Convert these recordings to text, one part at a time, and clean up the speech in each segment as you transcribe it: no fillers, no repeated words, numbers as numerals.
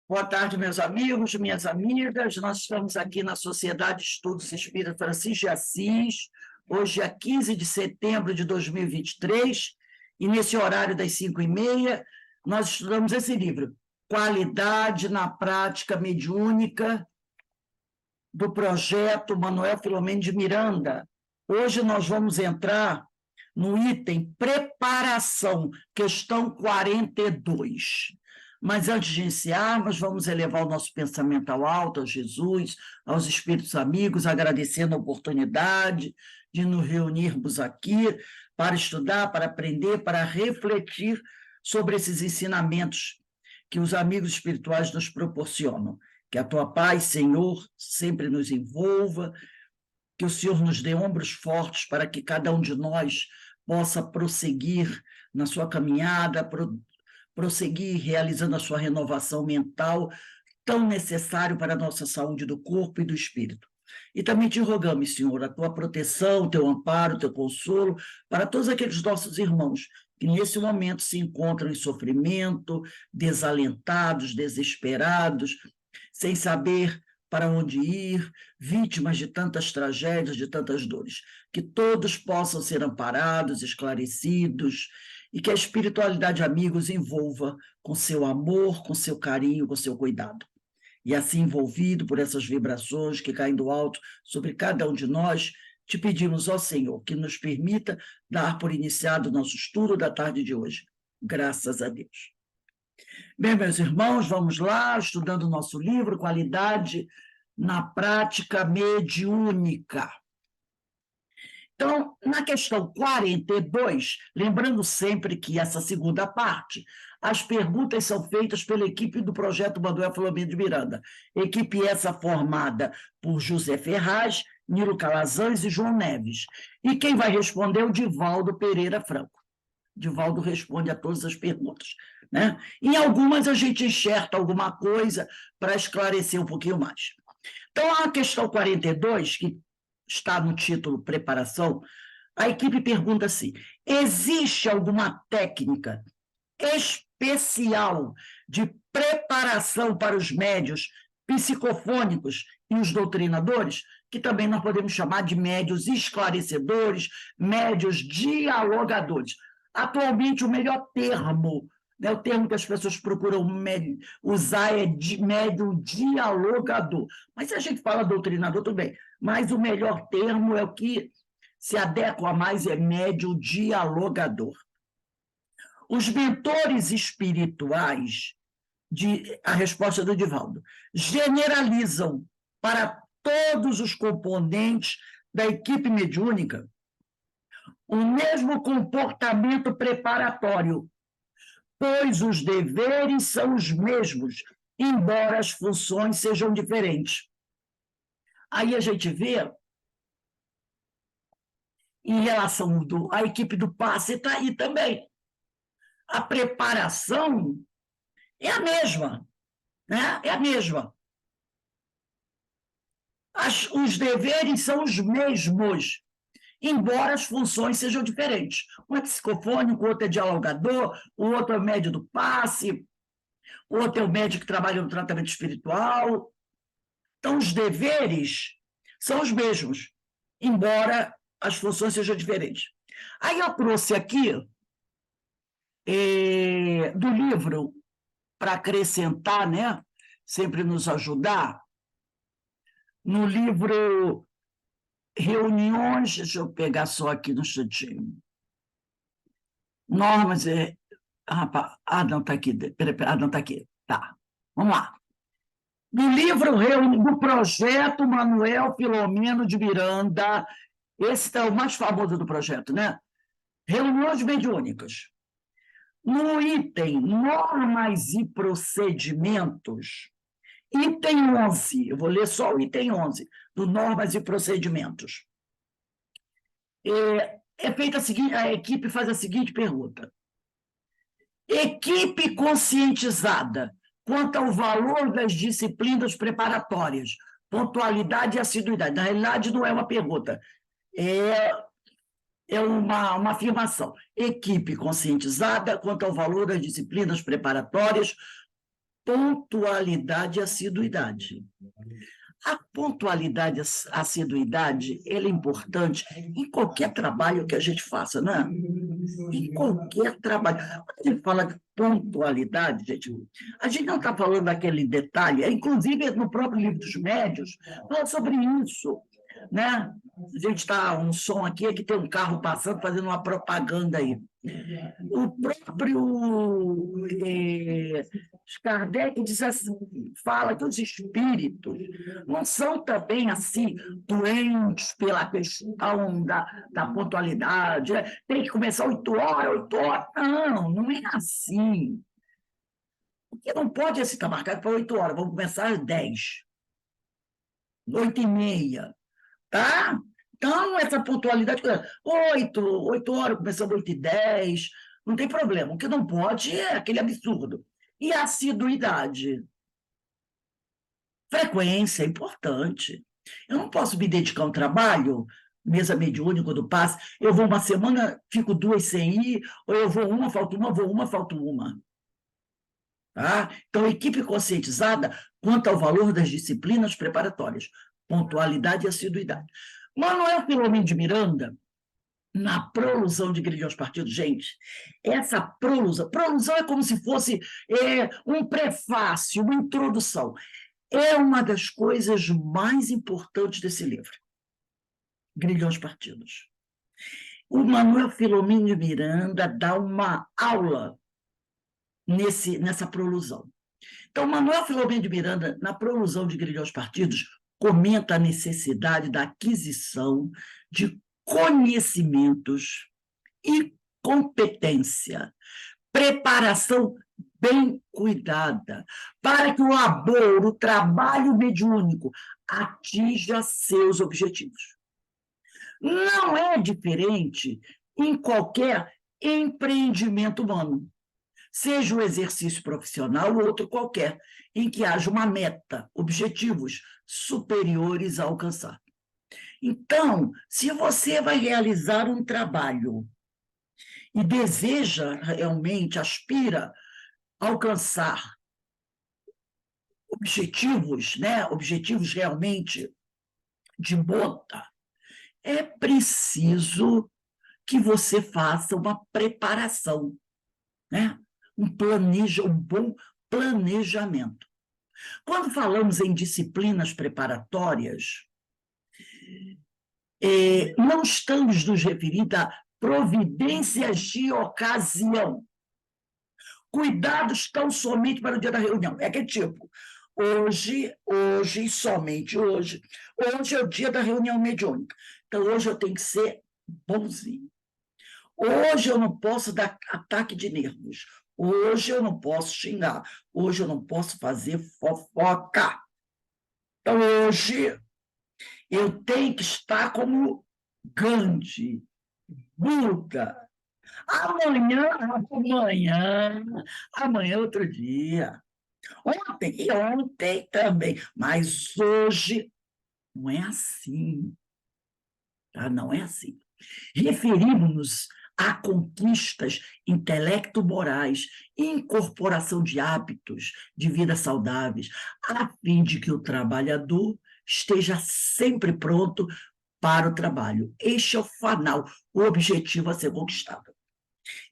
Boa tarde, meus amigos, minhas amigas. Nós estamos aqui na Sociedade de Estudos Espírita Francisco de Assis, hoje é 15 de setembro de 2023, e nesse horário das 5h30, nós estudamos esse livro, Qualidade na Prática Mediúnica, do projeto Manuel Filomeno de Miranda. Hoje nós vamos entrar no item Preparação, questão 42. Mas antes de iniciarmos, vamos elevar o nosso pensamento ao alto, a Jesus, aos espíritos amigos, agradecendo a oportunidade de nos reunirmos aqui para estudar, para aprender, para refletir sobre esses ensinamentos que os amigos espirituais nos proporcionam. Que a tua paz, Senhor, sempre nos envolva, que o Senhor nos dê ombros fortes para que cada um de nós possa prosseguir na sua caminhada, prosseguir realizando a sua renovação mental, tão necessário para a nossa saúde do corpo e do espírito. E também te rogamos, Senhor, a tua proteção, teu amparo, teu consolo para todos aqueles nossos irmãos que nesse momento se encontram em sofrimento, desalentados, desesperados, sem saber para onde ir, vítimas de tantas tragédias, de tantas dores. Que todos possam ser amparados, esclarecidos, e que a espiritualidade, amigos, envolva com seu amor, com seu carinho, com seu cuidado. E assim, envolvido por essas vibrações que caem do alto sobre cada um de nós, te pedimos, ó Senhor, que nos permita dar por iniciado o nosso estudo da tarde de hoje. Graças a Deus. Bem, meus irmãos, vamos lá, estudando o nosso livro, Qualidade na Prática Mediúnica. Então, na questão 42, lembrando sempre que essa segunda parte, as perguntas são feitas pela equipe do projeto Manuel Filomeno de Miranda. Equipe essa formada por José Ferraz, Nilo Calazans e João Neves. E quem vai responder é o Divaldo Pereira Franco. Divaldo responde a todas as perguntas, né? Em algumas a gente enxerta alguma coisa para esclarecer um pouquinho mais. Então, a questão 42, que está no título Preparação, a equipe pergunta assim: existe alguma técnica especial de preparação para os médios psicofônicos e os doutrinadores, que também nós podemos chamar de médios esclarecedores, médios dialogadores? Atualmente, o melhor termo, né, o termo que as pessoas procuram usar é de médium dialogador. Mas se a gente fala doutrinador, tudo bem. Mas o melhor termo é o que se adequa mais, é médium dialogador. Os mentores espirituais, a resposta do Divaldo, generalizam para todos os componentes da equipe mediúnica o mesmo comportamento preparatório, pois os deveres são os mesmos, embora as funções sejam diferentes. Aí a gente vê, em relação à equipe do passe, está aí também. A preparação é a mesma, né? É a mesma. Os deveres são os mesmos, embora as funções sejam diferentes. Um é psicofônico, o outro é dialogador, o outro é o médio do passe, o outro é o médico que trabalha no tratamento espiritual. Então, os deveres são os mesmos, embora as funções sejam diferentes. Aí eu trouxe aqui, do livro, para acrescentar, né, sempre nos ajudar, no livro Reuniões, deixa eu pegar só aqui no instantinho. Normas, não, está aqui, não está aqui, tá, vamos lá. No livro do projeto Manuel Filomeno de Miranda, esse é o mais famoso do projeto, né? Reuniões mediúnicas. No item Normas e Procedimentos, item 11, eu vou ler só o item 11, do Normas e Procedimentos. A equipe faz a seguinte pergunta: equipe conscientizada quanto ao valor das disciplinas preparatórias, pontualidade e assiduidade. Na realidade, não é uma pergunta, é uma afirmação. Equipe conscientizada quanto ao valor das disciplinas preparatórias, pontualidade e assiduidade. A pontualidade, a assiduidade, ela é importante em qualquer trabalho que a gente faça, não é? Em qualquer trabalho. Quando a gente fala de pontualidade, a gente não está falando daquele detalhe, inclusive no próprio livro dos médios, fala sobre isso, né? A gente está, um som aqui, que tem um carro passando, fazendo uma propaganda aí. O próprio Kardec diz assim, fala que os espíritos não são também assim doentes pela questão da pontualidade, né? Tem que começar 8 horas, 8 horas. Não, não é assim. Porque não pode assim estar marcado para 8 horas, vamos começar às 10, 8h30, tá? Então, essa pontualidade, 8 horas, começando 8h10, não tem problema. O que não pode é aquele absurdo. E a assiduidade. Frequência é importante. Eu não posso me dedicar a um trabalho, mesa mediúnica do passe, eu vou uma semana, fico 2 sem ir, ou eu vou uma, falto uma, vou uma, falto uma. Tá? Então, equipe conscientizada quanto ao valor das disciplinas preparatórias, pontualidade e assiduidade. Manuel Filomeno de Miranda, na Prolusão de Grilhões aos Partidos, gente, essa prolusão é como se fosse um prefácio, uma introdução. É uma das coisas mais importantes desse livro, Grilhões Partidos. O Manuel Filomeno de Miranda dá uma aula nessa prolusão. Então, Manuel Filomeno de Miranda, na Prolusão de Grilhões Partidos, comenta a necessidade da aquisição de conhecimentos e competência, preparação bem cuidada, para que o labor, o trabalho mediúnico, atinja seus objetivos. Não é diferente em qualquer empreendimento humano, seja um exercício profissional ou outro qualquer, em que haja uma meta, objetivos superiores a alcançar. Então, se você vai realizar um trabalho e deseja realmente, aspira a alcançar objetivos, né? Objetivos realmente de monta, é preciso que você faça uma preparação, né? Um bom planejamento. Quando falamos em disciplinas preparatórias, não estamos nos referindo a providências de ocasião. Cuidados tão somente para o dia da reunião. É aquele tipo, hoje, somente hoje é o dia da reunião mediúnica. Então, hoje eu tenho que ser bonzinho. Hoje eu não posso dar ataque de nervos. Hoje eu não posso xingar. Hoje eu não posso fazer fofoca. Então, hoje eu tenho que estar como Gandhi, Buda. Amanhã é outro dia. Ontem também. Mas hoje não é assim. Tá? Não é assim. Referimos-nos a conquistas intelecto-morais, incorporação de hábitos de vida saudáveis, a fim de que o trabalhador esteja sempre pronto para o trabalho. Este é o fanal, o objetivo a ser conquistado.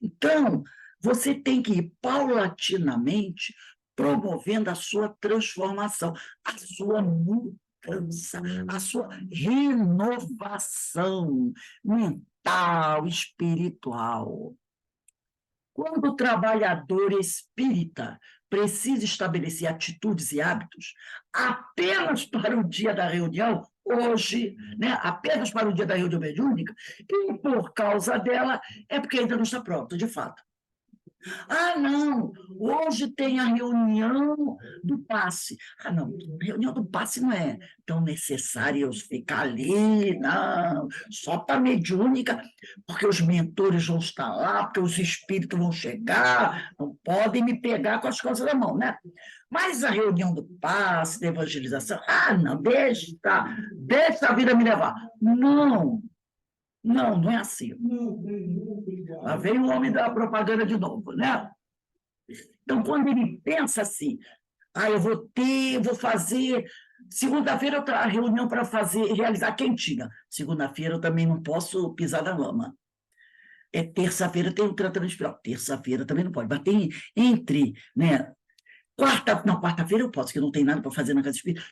Então, você tem que ir paulatinamente promovendo a sua transformação, a sua mudança, a sua renovação mental, espiritual. Quando o trabalhador espírita precisa estabelecer atitudes e hábitos apenas para o dia da reunião, hoje, né, apenas para o dia da reunião mediúnica, e por causa dela, é porque ainda não está pronto, de fato. Não, hoje tem a reunião do passe. Não, a reunião do passe não é tão necessária eu ficar ali, não, só para a mediúnica, porque os mentores vão estar lá, porque os espíritos vão chegar, não podem me pegar com as coisas na mão, né? Mas a reunião do passe, da evangelização, não, deixa a vida me levar. Não é assim. Lá vem o homem da propaganda de novo, né? Então, quando ele pensa assim, eu vou fazer. Segunda-feira eu trago reunião para realizar quentinha. Segunda-feira eu também não posso pisar na lama. Terça-feira tem o tratamento espiral. Terça-feira também não pode. Mas tem entre, né? Quarta-feira eu posso, que não tem nada para fazer na casa espírita.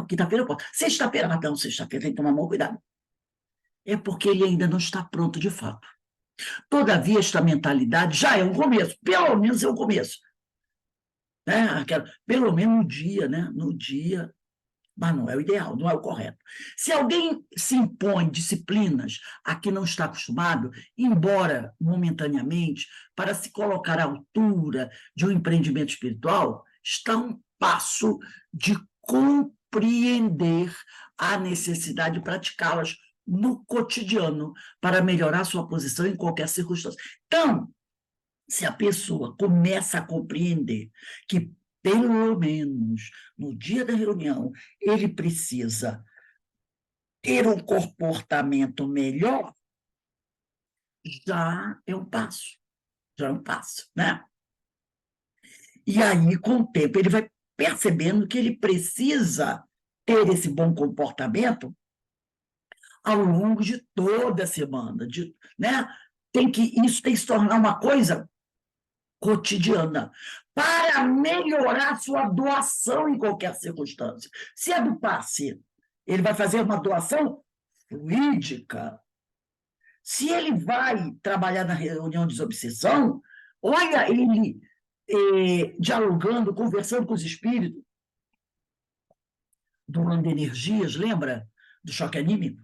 Quinta-feira eu posso. Sexta-feira, não, sexta-feira tem que tomar muito cuidado. É porque ele ainda não está pronto de fato. Todavia, esta mentalidade já é um começo, pelo menos é um começo. Né? Pelo menos no dia, né? No dia, mas não é o ideal, não é o correto. Se alguém se impõe disciplinas a que não está acostumado, embora momentaneamente, para se colocar à altura de um empreendimento espiritual, está um passo de compreender a necessidade de praticá-las no cotidiano para melhorar sua posição em qualquer circunstância. Então, se a pessoa começa a compreender que, pelo menos no dia da reunião, ele precisa ter um comportamento melhor, já é um passo, né? E aí, com o tempo, ele vai percebendo que ele precisa ter esse bom comportamento ao longo de toda a semana, né? Isso tem que se tornar uma coisa cotidiana, para melhorar sua doação em qualquer circunstância. Se é do passe, ele vai fazer uma doação fluídica. Se ele vai trabalhar na reunião de desobsessão, olha ele dialogando, conversando com os espíritos, doando energias, lembra do choque anímico?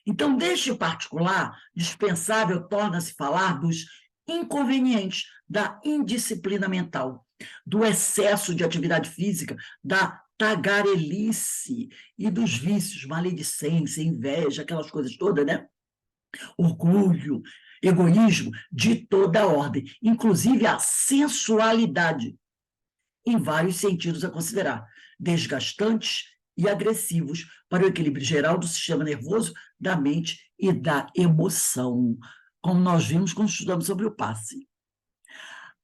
Então, deste particular, dispensável torna-se falar dos inconvenientes da indisciplina mental, do excesso de atividade física, da tagarelice e dos vícios, maledicência, inveja, aquelas coisas todas, né? Orgulho, egoísmo, de toda a ordem, inclusive a sensualidade, em vários sentidos a considerar, desgastantes e agressivos para o equilíbrio geral do sistema nervoso, da mente e da emoção, como nós vimos quando estudamos sobre o passe.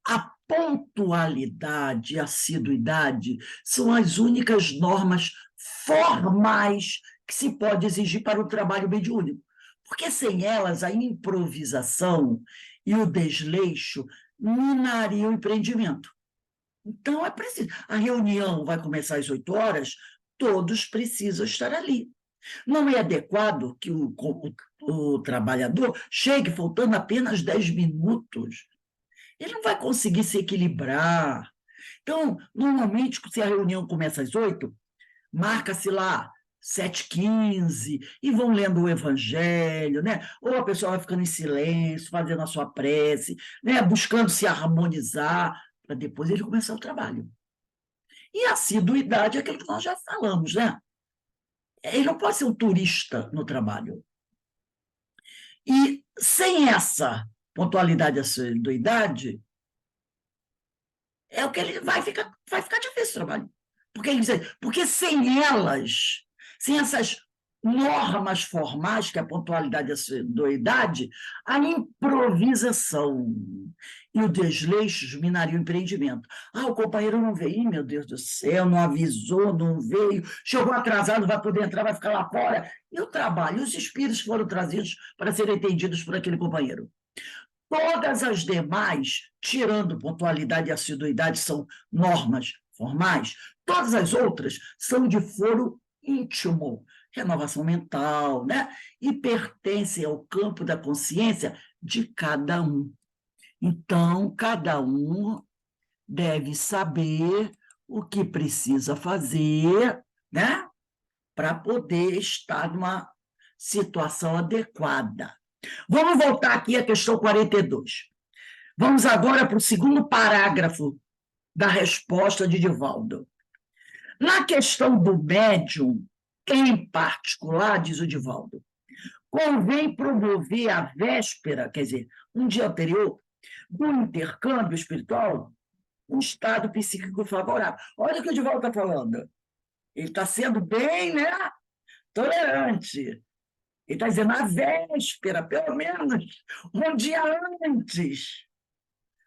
A pontualidade e a assiduidade são as únicas normas formais que se pode exigir para o trabalho mediúnico, porque sem elas a improvisação e o desleixo minariam o empreendimento. Então, é preciso. A reunião vai começar às 8 horas, todos precisam estar ali. Não é adequado que o trabalhador chegue faltando apenas 10 minutos. Ele não vai conseguir se equilibrar. Então, normalmente, se a reunião começa às 8, marca-se lá 7h15 e vão lendo o evangelho, né? Ou a pessoa vai ficando em silêncio, fazendo a sua prece, né? Buscando se harmonizar, para depois ele começar o trabalho. E a assiduidade é aquilo que nós já falamos, né? Ele não pode ser um turista no trabalho. E sem essa pontualidade e assiduidade, é o que ele vai ficar difícil o trabalho. Porque sem elas, sem essas normas formais, que é a pontualidade e a assiduidade, a improvisação e o desleixo minariam o empreendimento. O companheiro não veio, meu Deus do céu, não avisou, não veio, chegou atrasado, não vai poder entrar, vai ficar lá fora. E o trabalho, os espíritos foram trazidos para serem atendidos por aquele companheiro. Todas as demais, tirando pontualidade e assiduidade, são normas formais. Todas as outras são de foro íntimo, renovação mental, né? E pertencem ao campo da consciência de cada um. Então, cada um deve saber o que precisa fazer, né? Para poder estar numa situação adequada. Vamos voltar aqui à questão 42. Vamos agora para o segundo parágrafo da resposta de Divaldo. Na questão do médium, em particular, diz o Divaldo, convém promover a véspera, quer dizer, um dia anterior, do intercâmbio espiritual, um estado psíquico favorável. Olha o que o Divaldo está falando. Ele está sendo bem, né, tolerante. Ele está dizendo a véspera, pelo menos um dia antes.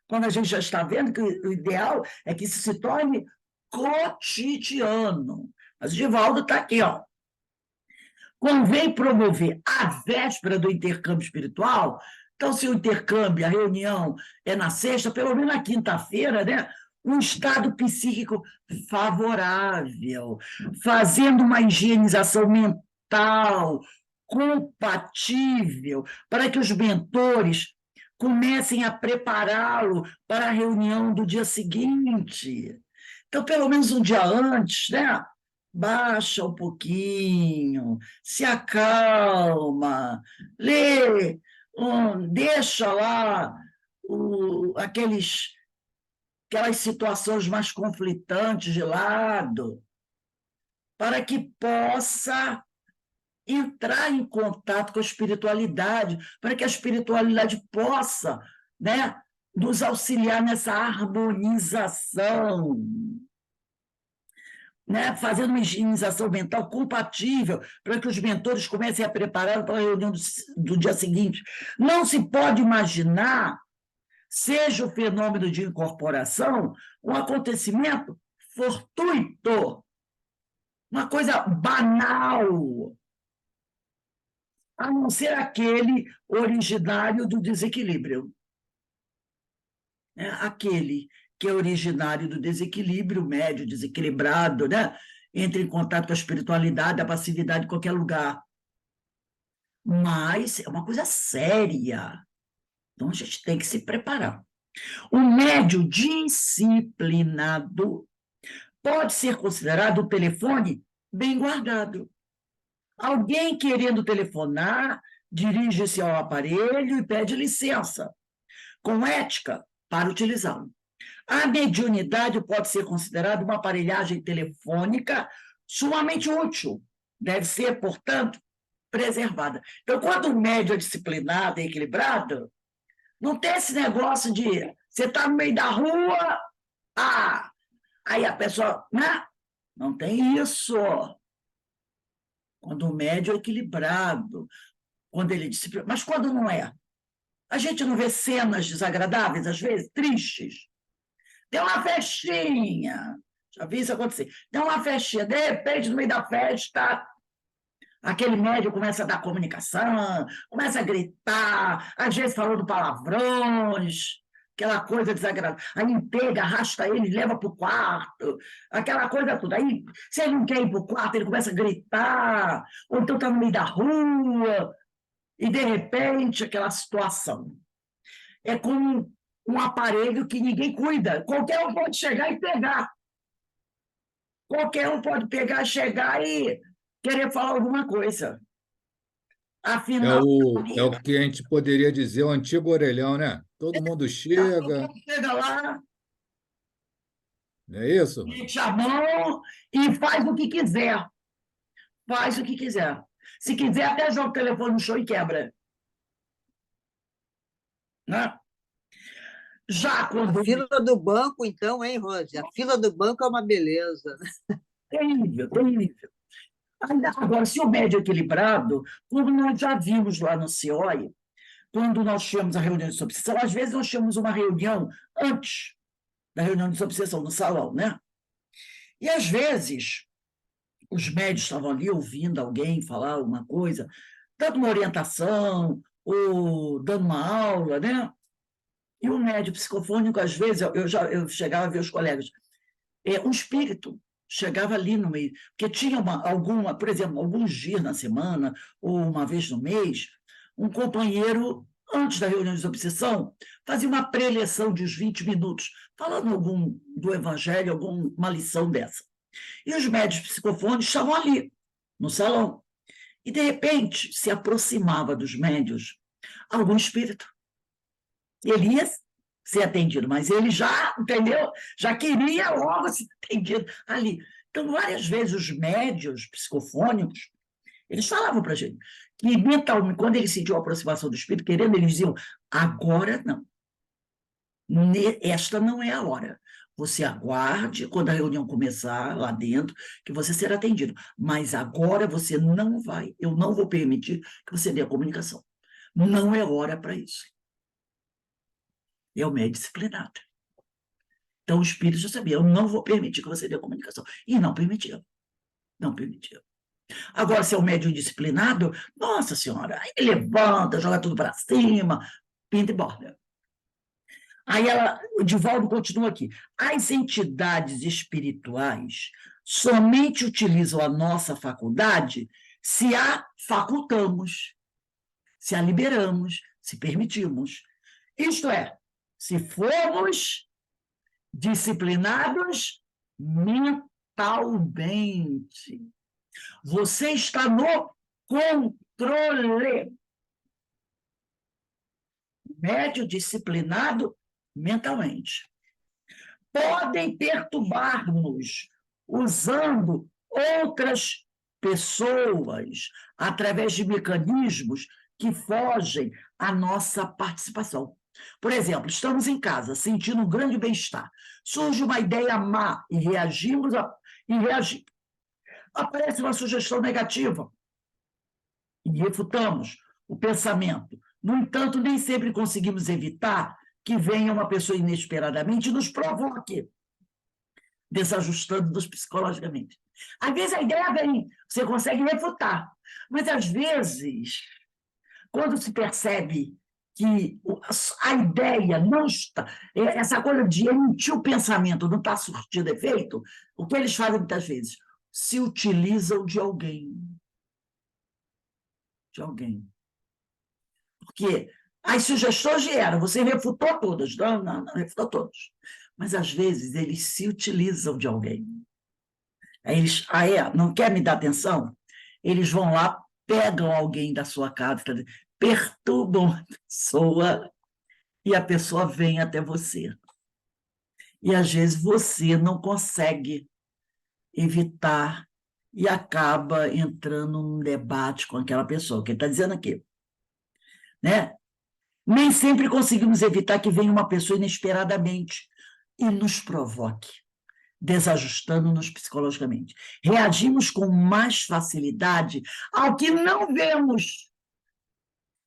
Quando a gente já está vendo que o ideal é que isso se torne cotidiano. Mas o Divaldo está aqui, ó. Convém promover a véspera do intercâmbio espiritual. Então, se o intercâmbio, a reunião é na sexta, pelo menos na quinta-feira, né? Um estado psíquico favorável, fazendo uma higienização mental compatível, para que os mentores comecem a prepará-lo para a reunião do dia seguinte. Então, pelo menos um dia antes, né? Baixa um pouquinho, se acalma, lê, deixa lá aquelas situações mais conflitantes de lado, para que possa entrar em contato com a espiritualidade, para que a espiritualidade possa, né, nos auxiliar nessa harmonização, né, fazendo uma higienização mental compatível para que os mentores comecem a preparar para a reunião do dia seguinte. Não se pode imaginar, seja o fenômeno de incorporação, um acontecimento fortuito, uma coisa banal, a não ser aquele originário do desequilíbrio. Aquele que é originário do desequilíbrio médio, desequilibrado, né? Entra em contato com a espiritualidade, a passividade em qualquer lugar. Mas é uma coisa séria. Então, a gente tem que se preparar. O médio disciplinado pode ser considerado um telefone bem guardado. Alguém querendo telefonar, dirige-se ao aparelho e pede licença, com ética, para utilizá-lo. A mediunidade pode ser considerada uma aparelhagem telefônica sumamente útil. Deve ser, portanto, preservada. Então, quando o médium é disciplinado e equilibrado, não tem esse negócio de você está no meio da rua, aí a pessoa. Não tem isso. Quando o médium é equilibrado, quando ele é disciplinado. Mas quando não é? A gente não vê cenas desagradáveis, às vezes, tristes. Tem uma festinha. Já vi isso acontecer. Tem uma festinha, de repente, no meio da festa, aquele médium começa a dar comunicação, começa a gritar, às vezes falando palavrões, aquela coisa desagradável. Aí pega, arrasta ele, leva para o quarto, aquela coisa toda. Aí, se ele não quer ir para o quarto, ele começa a gritar, ou então está no meio da rua, e de repente, aquela situação. É como um aparelho que ninguém cuida. Qualquer um pode chegar e pegar. Qualquer um pode pegar, chegar e querer falar alguma coisa. Afinal, É o que a gente poderia dizer o antigo orelhão, né? Todo mundo chega, chega lá, não é isso? mete a mão e faz o que quiser. Faz o que quiser. Se quiser, até joga o telefone no chão e quebra. Né? Já quando. A fila do banco, então, hein, Rose? A fila do banco é uma beleza. Terrível, terrível. Agora, se o médio é equilibrado, como nós já vimos lá no CIOI, quando nós tínhamos a reunião de obsessão, às vezes nós tínhamos uma reunião antes da reunião de obsessão no salão, né? E às vezes os médios estavam ali ouvindo alguém falar alguma coisa, dando uma orientação ou dando uma aula, né? E o médio psicofônico, às vezes, eu chegava a ver os colegas, um espírito chegava ali no meio, porque tinha por exemplo, alguns dias na semana, ou uma vez no mês, um companheiro, antes da reunião de obsessão, fazia uma preleção de uns 20 minutos, falando do evangelho, alguma lição dessa. E os médios psicofônicos estavam ali, no salão. E, de repente, se aproximava dos médios algum espírito. Ele ia ser atendido, mas ele já, entendeu? Já queria logo ser atendido ali. Então, várias vezes, os médios psicofônicos, eles falavam para a gente que, mentalmente, quando eles sentiam a aproximação do espírito, querendo, eles diziam, agora não. Esta não é a hora. Você aguarde, quando a reunião começar lá dentro, que você será atendido. Mas agora você não vai, eu não vou permitir que você dê a comunicação. Não é hora para isso. É o médio disciplinado. Então, o espírito já sabia, eu não vou permitir que você dê comunicação. E não permitia. Não permitia. Agora, se é um médium disciplinado, nossa senhora, aí ele levanta, joga tudo para cima, pinta e borda. Aí o Divaldo continua aqui. As entidades espirituais somente utilizam a nossa faculdade se a facultamos, se a liberamos, se permitimos. Isto é, se formos disciplinados mentalmente. Você está no controle. Médio disciplinado mentalmente. Podem perturbar-nos usando outras pessoas através de mecanismos que fogem à nossa participação. Por exemplo, estamos em casa, sentindo um grande bem-estar. Surge uma ideia má e reagimos. Aparece uma sugestão negativa e refutamos o pensamento. No entanto, nem sempre conseguimos evitar que venha uma pessoa inesperadamente e nos provoque, desajustando-nos psicologicamente. Às vezes a ideia vem, você consegue refutar, mas às vezes, quando se percebe que a ideia não está, essa coisa de emitir o pensamento não está surtindo efeito, o que eles fazem muitas vezes? Se utilizam de alguém. De alguém. Porque as sugestões vieram, você refutou todas, não refutou todas. Mas, às vezes, eles se utilizam de alguém. Eles, não quer me dar atenção? Eles vão lá, pegam alguém da sua casa, perturbam a pessoa e a pessoa vem até você. E, às vezes, você não consegue evitar e acaba entrando num debate com aquela pessoa, que ele está dizendo aqui. Né? Nem sempre conseguimos evitar que venha uma pessoa inesperadamente e nos provoque, desajustando-nos psicologicamente. Reagimos com mais facilidade ao que não vemos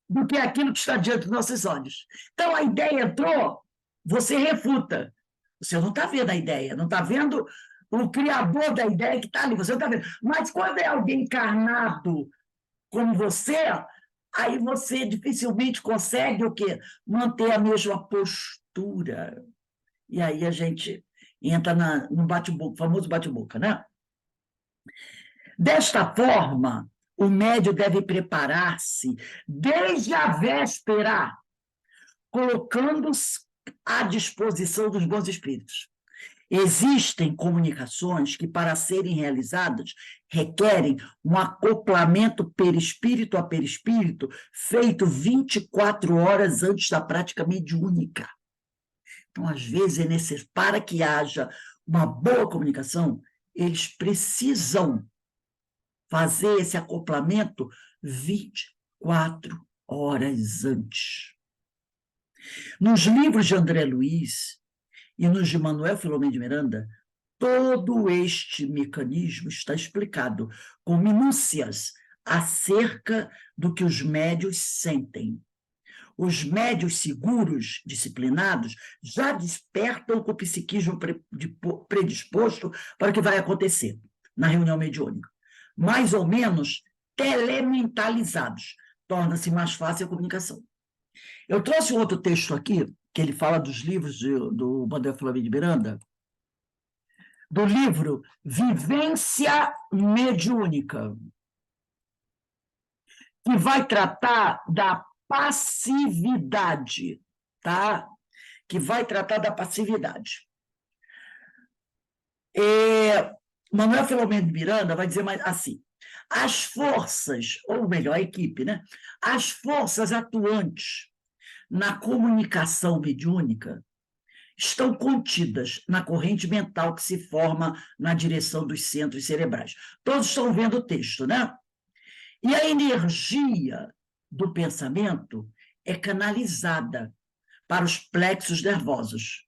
do que aquilo que está diante dos nossos olhos. Então, a ideia entrou, você refuta. Você não está vendo a ideia, não está vendo o criador da ideia que está ali, você não está vendo. Mas quando é alguém encarnado como você, aí você dificilmente consegue o quê? Manter a mesma postura. E aí a gente entra no bate-boca, famoso bate-boca, né? Desta forma, o médium deve preparar-se desde a véspera, colocando-se à disposição dos bons espíritos. Existem comunicações que, para serem realizadas, requerem um acoplamento perispírito a perispírito feito 24 horas antes da prática mediúnica. Então, às vezes, é necessário, para que haja uma boa comunicação, eles precisam fazer esse acoplamento 24 horas antes. Nos livros de André Luiz e nos de Manuel Filomeno de Miranda, todo este mecanismo está explicado com minúcias acerca do que os médios sentem. Os médios seguros, disciplinados, já despertam com o psiquismo predisposto para o que vai acontecer na reunião mediúnica. Mais ou menos telementalizados. Torna-se mais fácil a comunicação. Eu trouxe um outro texto aqui, que ele fala dos livros do Manuel Filomeno de Miranda, do livro Vivência Mediúnica, que vai tratar da passividade, tá? Que vai tratar da passividade. Manuel Filomeno de Miranda vai dizer mais assim: as forças, ou melhor, a equipe, né? As forças atuantes na comunicação mediúnica estão contidas na corrente mental que se forma na direção dos centros cerebrais. Todos estão vendo o texto, né? E a energia do pensamento é canalizada para os plexos nervosos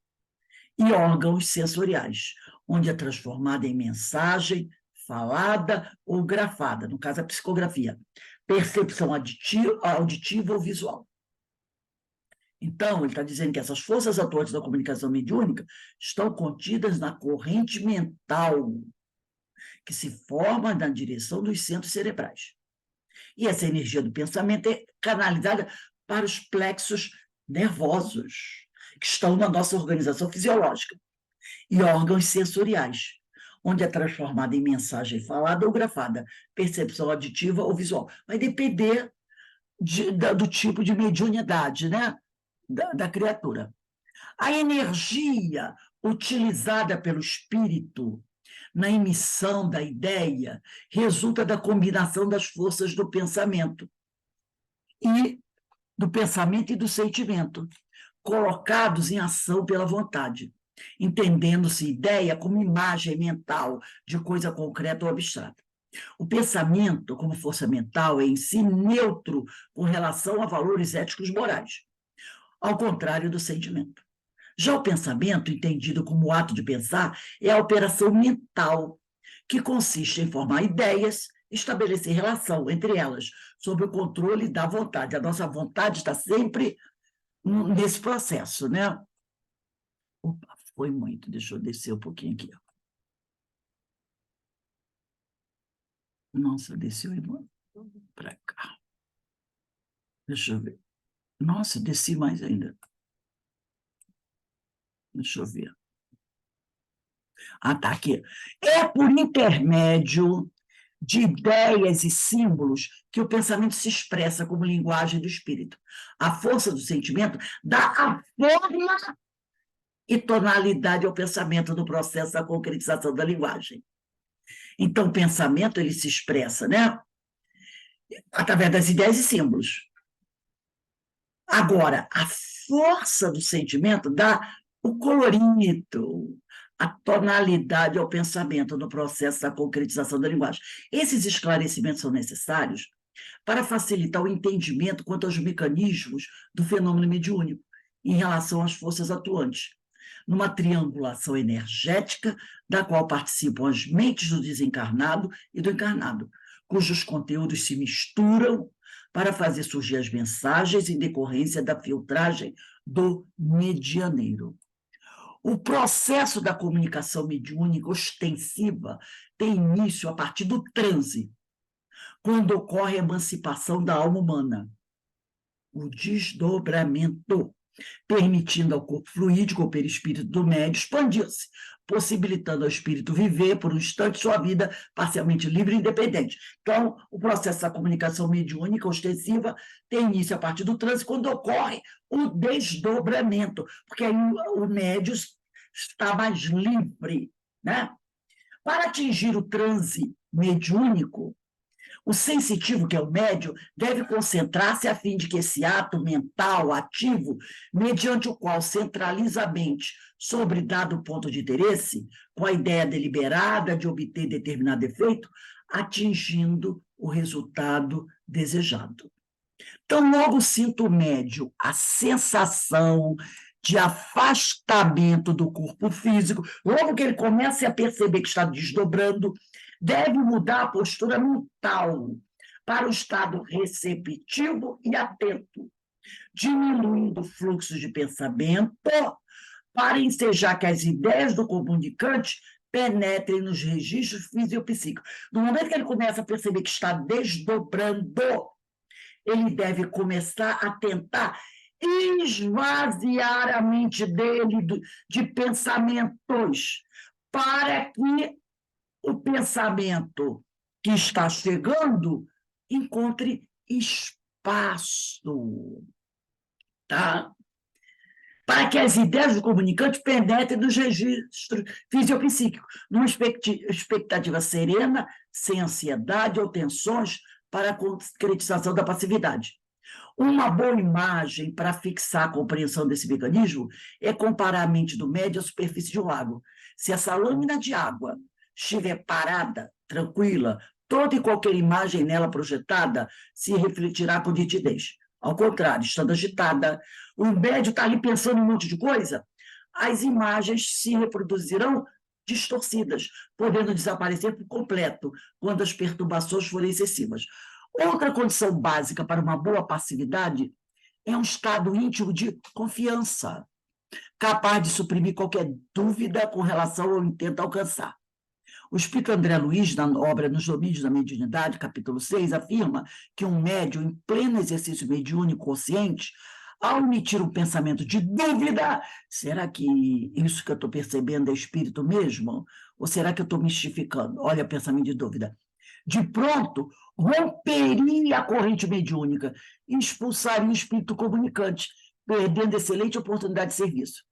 e órgãos sensoriais, onde é transformada em mensagem falada ou grafada, no caso a psicografia, percepção auditiva ou visual. Então, ele está dizendo que essas forças atuantes da comunicação mediúnica estão contidas na corrente mental que se forma na direção dos centros cerebrais. E essa energia do pensamento é canalizada para os plexos nervosos, que estão na nossa organização fisiológica, e órgãos sensoriais, onde é transformada em mensagem falada ou gravada, percepção auditiva ou visual. Vai depender do tipo de mediunidade, né? da criatura. A energia utilizada pelo espírito na emissão da ideia resulta da combinação das forças do pensamento e do sentimento, colocados em ação pela vontade, entendendo-se ideia como imagem mental de coisa concreta ou abstrata. O pensamento, como força mental, é em si neutro com relação a valores éticos morais, ao contrário do sentimento. Já o pensamento, entendido como o ato de pensar, é a operação mental, que consiste em formar ideias, estabelecer relação entre elas, sob o controle da vontade. A nossa vontade está sempre nesse processo, né? Opa, foi muito, deixa eu descer um pouquinho aqui. Nossa, desceu para cá. Deixa eu ver. Nossa, desci mais ainda. Deixa eu ver. Ah, tá aqui. É por intermédio de ideias e símbolos que o pensamento se expressa como linguagem do espírito. A força do sentimento dá a forma e tonalidade ao pensamento no processo da concretização da linguagem. Então, o pensamento ele se expressa, né? Através das ideias e símbolos. Agora, a força do sentimento dá o colorido, a tonalidade ao pensamento no processo da concretização da linguagem. Esses esclarecimentos são necessários para facilitar o entendimento quanto aos mecanismos do fenômeno mediúnico em relação às forças atuantes, numa triangulação energética da qual participam as mentes do desencarnado e do encarnado, cujos conteúdos se misturam para fazer surgir as mensagens em decorrência da filtragem do medianeiro. O processo da comunicação mediúnica ostensiva tem início a partir do transe, quando ocorre a emancipação da alma humana, o desdobramento, permitindo ao corpo fluídico ou perispírito do médium expandir-se, possibilitando ao espírito viver por um instante sua vida parcialmente livre e independente. Então, o processo da comunicação mediúnica ostensiva tem início a partir do transe, quando ocorre o desdobramento, porque aí o médium está mais livre, né? Para atingir o transe mediúnico, o sensitivo, que é o médium, deve concentrar-se a fim de que esse ato mental ativo, mediante o qual centraliza a mente sobre dado ponto de interesse, com a ideia deliberada de obter determinado efeito, atingindo o resultado desejado. Então, logo sinto o médium a sensação de afastamento do corpo físico, logo que ele começa a perceber que está desdobrando, deve mudar a postura mental para o estado receptivo e atento, diminuindo o fluxo de pensamento para ensejar que as ideias do comunicante penetrem nos registros fisiopsíquicos. No momento que ele começa a perceber que está desdobrando, ele deve começar a tentar esvaziar a mente dele de pensamentos, para que o pensamento que está chegando encontre espaço, tá? Para que as ideias do comunicante penetrem nos registros fisiopsíquicos, numa expectativa serena, sem ansiedade ou tensões, para a concretização da passividade. Uma boa imagem para fixar a compreensão desse mecanismo é comparar a mente do médium à superfície de um lago. Se essa lâmina de água estiver parada, tranquila, toda e qualquer imagem nela projetada se refletirá com nitidez. Ao contrário, estando agitada, o médium está ali pensando em um monte de coisa, as imagens se reproduzirão distorcidas, podendo desaparecer por completo quando as perturbações forem excessivas. Outra condição básica para uma boa passividade é um estado íntimo de confiança, capaz de suprimir qualquer dúvida com relação ao intento alcançar. O espírito André Luiz, na obra Nos Domínios da Mediunidade, capítulo 6, afirma que um médium em pleno exercício mediúnico consciente, ao emitir um pensamento de dúvida, será que isso que eu estou percebendo é espírito mesmo? Ou será que eu estou mistificando? Olha, pensamento de dúvida. De pronto, romperia a corrente mediúnica e expulsaria o espírito comunicante, perdendo excelente oportunidade de serviço.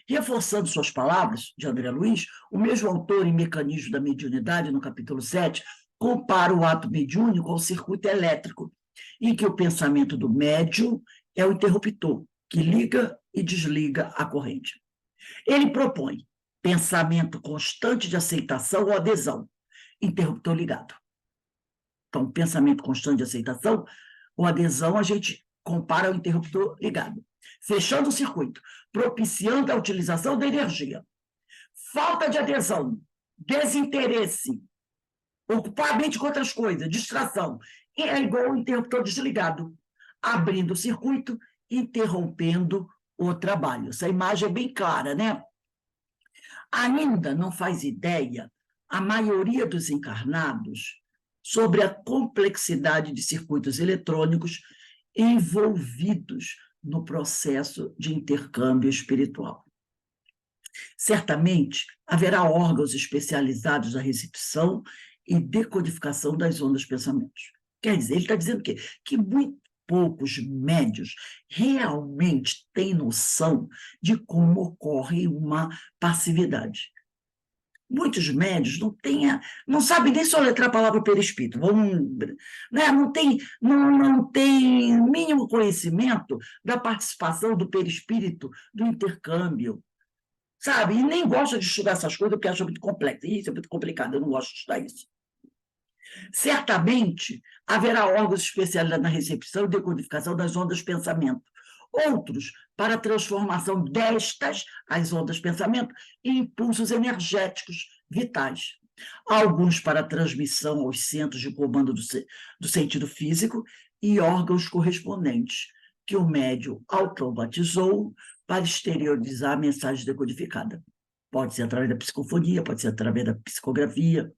Reforçando suas palavras, de André Luiz, o mesmo autor, em Mecanismo da Mediunidade, no capítulo 7, compara o ato mediúnico ao circuito elétrico, em que o pensamento do médium é o interruptor, que liga e desliga a corrente. Ele propõe pensamento constante de aceitação ou adesão, interruptor ligado. Então, pensamento constante de aceitação ou adesão, a gente compara ao interruptor ligado. Fechando o circuito, propiciando a utilização da energia. Falta de adesão, desinteresse, ocupar a mente com outras coisas, distração, é igual ao interruptor desligado, abrindo o circuito, interrompendo o trabalho. Essa imagem é bem clara, né? Ainda não faz ideia a maioria dos encarnados sobre a complexidade de circuitos eletrônicos envolvidos no processo de intercâmbio espiritual. Certamente, haverá órgãos especializados na recepção e decodificação das ondas de pensamentos. Quer dizer, ele está dizendo o quê? Que muito poucos médios realmente têm noção de como ocorre uma passividade. Muitos médios não sabem nem soletrar a palavra perispírito, né? não tem mínimo conhecimento da participação do perispírito, do intercâmbio, sabe? E nem gostam de estudar essas coisas porque acham muito complexo. Isso é muito complicado, eu não gosto de estudar isso. Certamente, haverá órgãos especializados na recepção e decodificação das ondas de pensamento, outros para a transformação destas, as ondas de pensamento, em impulsos energéticos vitais. Alguns para a transmissão aos centros de comando do sentido físico e órgãos correspondentes, que o médium automatizou para exteriorizar a mensagem decodificada. Pode ser através da psicofonia, pode ser através da psicografia.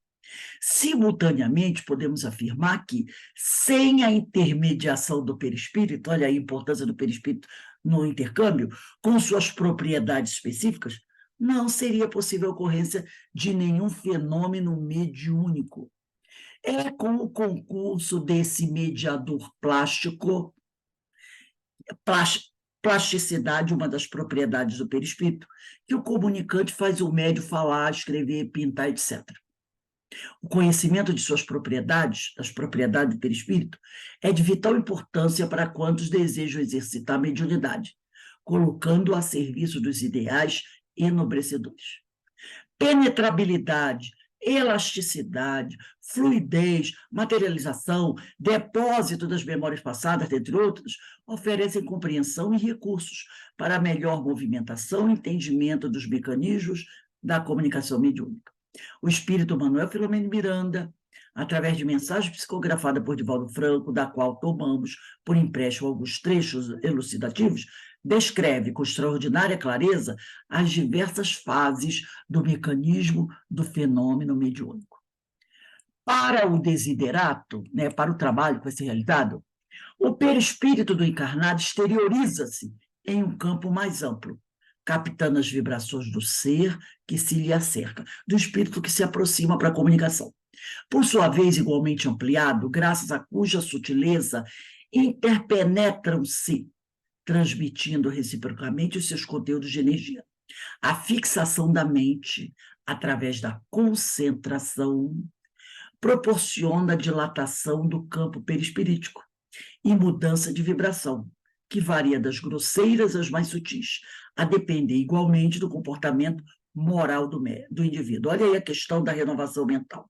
Simultaneamente, podemos afirmar que, sem a intermediação do perispírito, olha aí a importância do perispírito no intercâmbio, com suas propriedades específicas, não seria possível a ocorrência de nenhum fenômeno mediúnico. É com o concurso desse mediador plasticidade, uma das propriedades do perispírito, que o comunicante faz o médium falar, escrever, pintar, etc. O conhecimento de suas propriedades, das propriedades do perispírito, é de vital importância para quantos desejam exercitar a mediunidade, colocando-o a serviço dos ideais enobrecedores. Penetrabilidade, elasticidade, fluidez, materialização, depósito das memórias passadas, entre outros, oferecem compreensão e recursos para a melhor movimentação e entendimento dos mecanismos da comunicação mediúnica. O espírito Manuel Filomeno Miranda, através de mensagem psicografada por Divaldo Franco, da qual tomamos por empréstimo alguns trechos elucidativos, descreve com extraordinária clareza as diversas fases do mecanismo do fenômeno mediúnico. Para o desiderato, né, para o trabalho que vai ser realizado, o perispírito do encarnado exterioriza-se em um campo mais amplo, captando as vibrações do ser que se lhe acerca, do espírito que se aproxima para a comunicação. Por sua vez, igualmente ampliado, graças a cuja sutileza interpenetram-se, transmitindo reciprocamente os seus conteúdos de energia. A fixação da mente, através da concentração, proporciona a dilatação do campo perispirítico e mudança de vibração, que varia das grosseiras às mais sutis, a depender igualmente do comportamento moral do indivíduo. Olha aí a questão da renovação mental.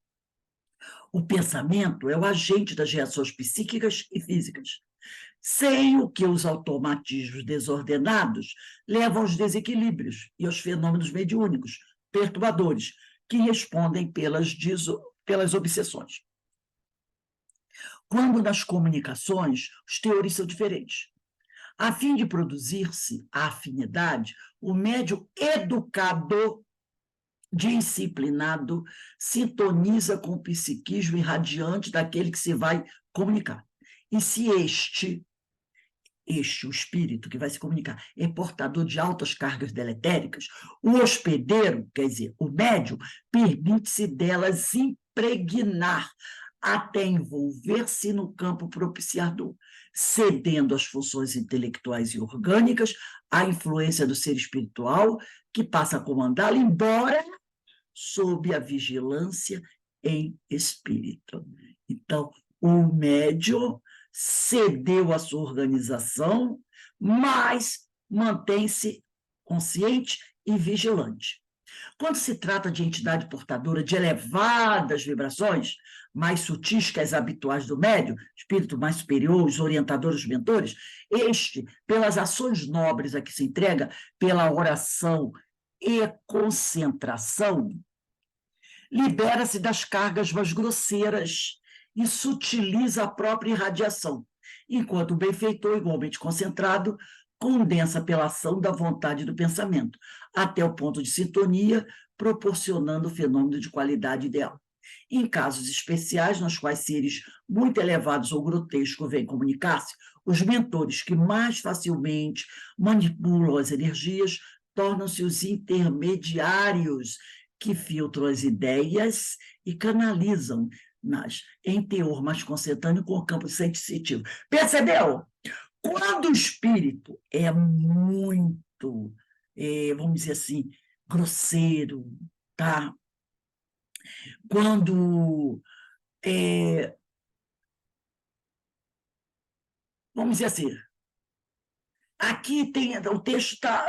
O pensamento é o agente das reações psíquicas e físicas, sem o que os automatismos desordenados levam aos desequilíbrios e aos fenômenos mediúnicos perturbadores, que respondem pelas obsessões. Quando nas comunicações, os teores são diferentes. A fim de produzir-se a afinidade, o médium educado, disciplinado, sintoniza com o psiquismo irradiante daquele que se vai comunicar. E se o espírito que vai se comunicar, é portador de altas cargas deletéricas, o hospedeiro, quer dizer, o médium, permite-se delas impregnar até envolver-se no campo propiciador, cedendo às funções intelectuais e orgânicas à influência do ser espiritual, que passa a comandá-lo, embora sob a vigilância em espírito. Então, o médium cedeu à sua organização, mas mantém-se consciente e vigilante. Quando se trata de entidade portadora de elevadas vibrações, mais sutis que as habituais do médium, espírito mais superior, os orientadores, os mentores, este, pelas ações nobres a que se entrega, pela oração e concentração, libera-se das cargas mais grosseiras e sutiliza a própria irradiação, enquanto o benfeitor, igualmente concentrado, condensa pela ação da vontade e do pensamento, até o ponto de sintonia, proporcionando o fenômeno de qualidade ideal. Em casos especiais, nos quais seres muito elevados ou grotescos vêm comunicar-se, os mentores que mais facilmente manipulam as energias tornam-se os intermediários que filtram as ideias e canalizam em teor mais consentâneo com o campo sensitivo. Percebeu? Quando o espírito é muito, vamos dizer assim, grosseiro, tá? Quando, vamos dizer assim, aqui tem, o texto está...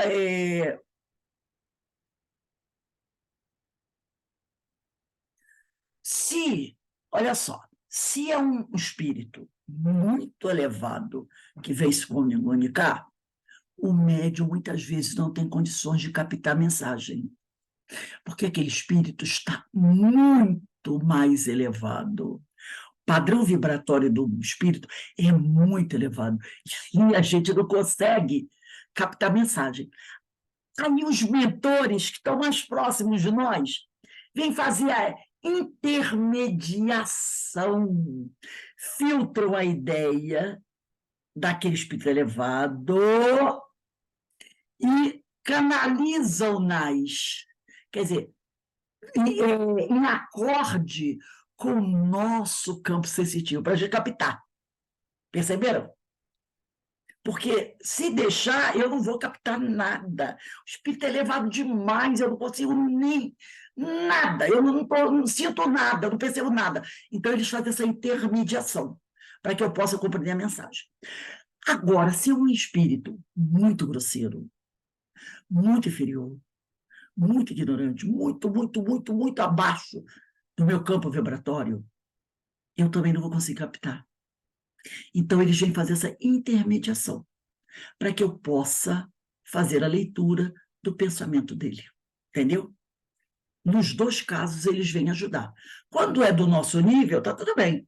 olha só, se é um espírito muito elevado que vem se comunicar, o médium muitas vezes não tem condições de captar mensagem, porque aquele espírito está muito mais elevado. O padrão vibratório do espírito é muito elevado e a gente não consegue captar mensagem. Aí os mentores que estão mais próximos de nós vêm fazer a intermediação, filtram a ideia daquele espírito elevado e canalizam-nas, quer dizer, em acorde com o nosso campo sensitivo, para a gente captar. Perceberam? Porque se deixar, eu não vou captar nada. O espírito é elevado demais, eu não consigo nem nada, eu não sinto nada, não percebo nada. Então, eles fazem essa intermediação, para que eu possa compreender a mensagem. Agora, se um espírito muito grosseiro, muito inferior, muito ignorante, muito abaixo do meu campo vibratório, eu também não vou conseguir captar. Então, eles vêm fazer essa intermediação, para que eu possa fazer a leitura do pensamento dele. Entendeu? Nos dois casos, eles vêm ajudar. Quando é do nosso nível, está tudo bem.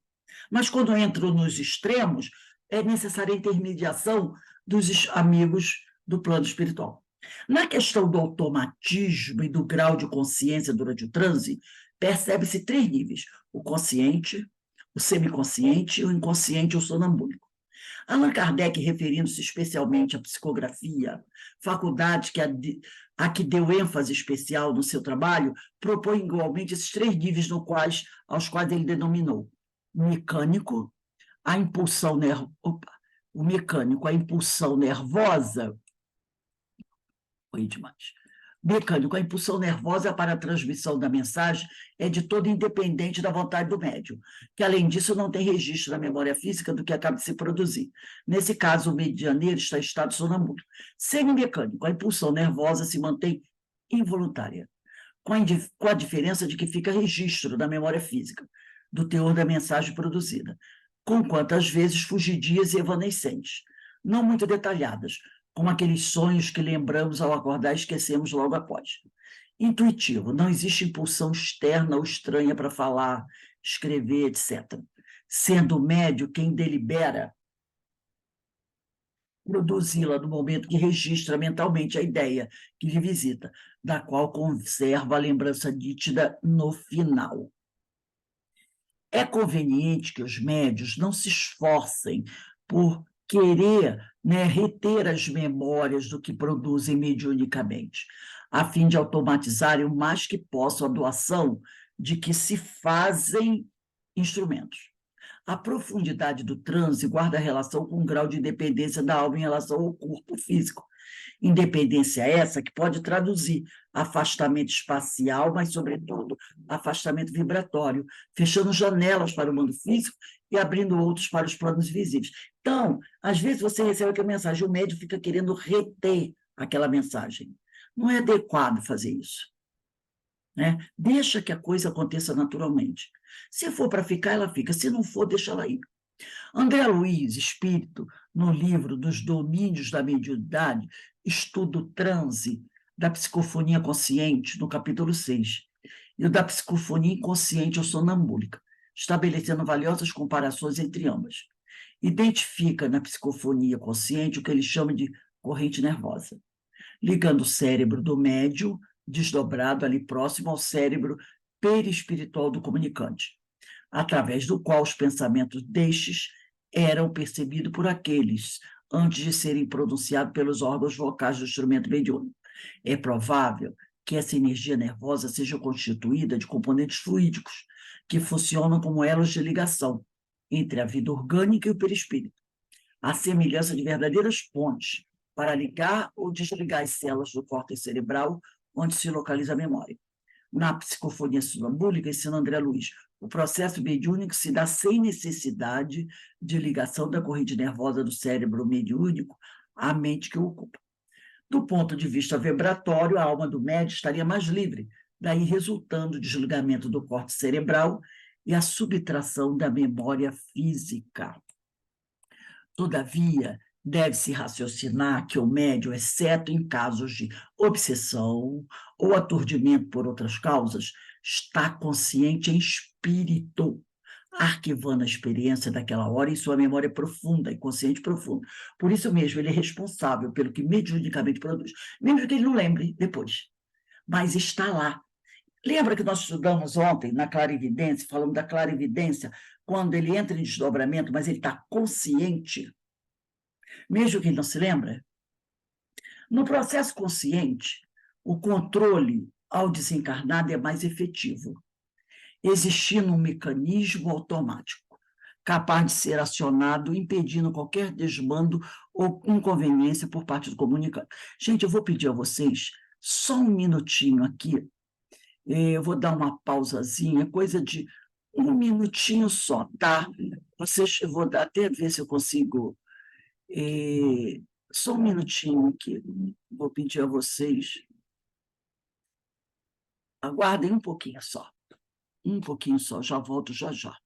Mas quando entro nos extremos, é necessária a intermediação dos amigos do plano espiritual. Na questão do automatismo e do grau de consciência durante o transe, percebe-se 3 níveis: o consciente, o semiconsciente e o inconsciente ou sonambúlico. Allan Kardec, referindo-se especialmente à psicografia, faculdade a que deu ênfase especial no seu trabalho, propõe igualmente esses 3 níveis aos quais ele denominou o mecânico, a impulsão nervosa, foi demais. Mecânico, a impulsão nervosa para a transmissão da mensagem é de todo independente da vontade do médium, que, além disso, não tem registro na memória física do que acaba de se produzir. Nesse caso, o medianeiro está em estado sonambúlico. Semimecânico, a impulsão nervosa se mantém involuntária, com a diferença de que fica registro na memória física do teor da mensagem produzida, conquanto às vezes fugidias e evanescentes, não muito detalhadas, como aqueles sonhos que lembramos ao acordar e esquecemos logo após. Intuitivo, não existe impulsão externa ou estranha para falar, escrever, etc. Sendo o médium quem delibera produzi-la no momento que registra mentalmente a ideia que lhe visita, da qual conserva a lembrança nítida no final. É conveniente que os médios não se esforcem por querer, né, reter as memórias do que produzem mediunicamente, a fim de automatizarem o mais que possam a doação de que se fazem instrumentos. A profundidade do transe guarda relação com o grau de dependência da alma em relação ao corpo físico. Independência essa que pode traduzir afastamento espacial, mas, sobretudo, afastamento vibratório, fechando janelas para o mundo físico e abrindo outros para os planos visíveis. Então, às vezes você recebe aquela mensagem, o médium fica querendo reter aquela mensagem. Não é adequado fazer isso. Né? Deixa que a coisa aconteça naturalmente. Se for para ficar, ela fica. Se não for, deixa ela ir. André Luiz, espírito, no livro dos Domínios da Mediunidade, estuda o transe da psicofonia consciente, no capítulo 6, e o da psicofonia inconsciente ou sonambúlica, estabelecendo valiosas comparações entre ambas. Identifica na psicofonia consciente o que ele chama de corrente nervosa, ligando o cérebro do médium, desdobrado ali próximo ao cérebro perispiritual do comunicante, através do qual os pensamentos destes eram percebidos por aqueles, antes de serem pronunciados pelos órgãos vocais do instrumento mediúnico. É provável que essa energia nervosa seja constituída de componentes fluídicos, que funcionam como elos de ligação entre a vida orgânica e o perispírito, à semelhança de verdadeiras pontes para ligar ou desligar as células do córtex cerebral, onde se localiza a memória. Na psicofonia sonambúlica, ensina André Luiz, o processo mediúnico se dá sem necessidade de ligação da corrente nervosa do cérebro mediúnico à mente que o ocupa. Do ponto de vista vibratório, a alma do médium estaria mais livre, daí resultando o desligamento do córtex cerebral e a subtração da memória física. Todavia, deve-se raciocinar que o médium, exceto em casos de obsessão ou aturdimento por outras causas, está consciente em espírito, arquivando a experiência daquela hora em sua memória profunda, inconsciente profunda. Por isso mesmo, ele é responsável pelo que mediunicamente produz, mesmo que ele não lembre depois, mas está lá. Lembra que nós estudamos ontem na clarividência, falamos da clarividência, quando ele entra em desdobramento, mas ele está consciente, mesmo que ele não se lembre? No processo consciente, o controle ao desencarnado é mais efetivo, existindo um mecanismo automático, capaz de ser acionado, impedindo qualquer desmando ou inconveniência por parte do comunicante. Gente, eu vou pedir a vocês só um minutinho aqui, eu vou dar uma pausazinha, coisa de um minutinho só, tá? Vocês, eu vou até ver se eu consigo. Só um minutinho aqui, vou pedir a vocês. Aguardem um pouquinho só, já volto já já.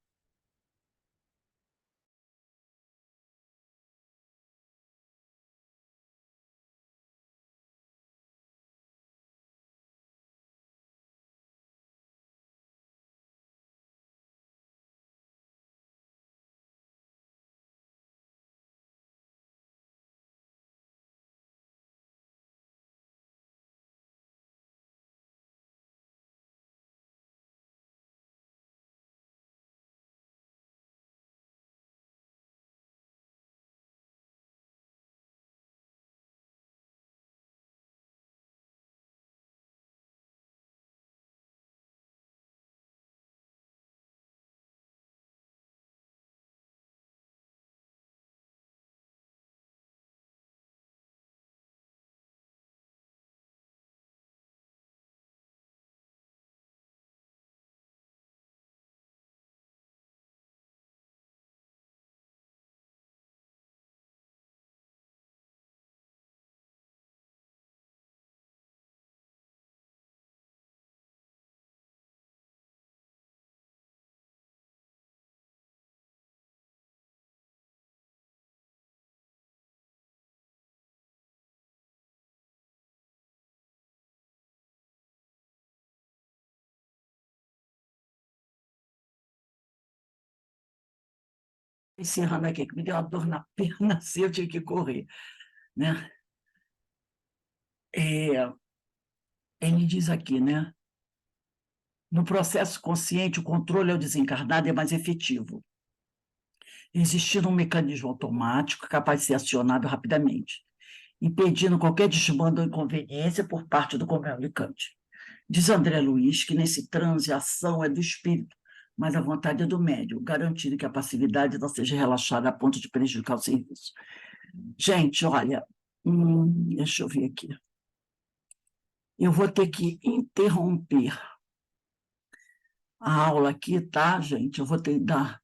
Encerrando aqui, que me deu uma dor na perna, assim, eu tive que correr, né? Ele diz aqui, né? No processo consciente, o controle ao desencarnado é mais efetivo, existindo um mecanismo automático capaz de ser acionado rapidamente, impedindo qualquer desmando ou inconveniência por parte do comunicante. Diz André Luiz que nesse transe a ação é do espírito, mas a vontade é do médium, garantindo que a passividade não seja relaxada a ponto de prejudicar o serviço. Gente, olha, deixa eu ver aqui. Eu vou ter que interromper a aula aqui, tá, gente? Eu vou ter que dar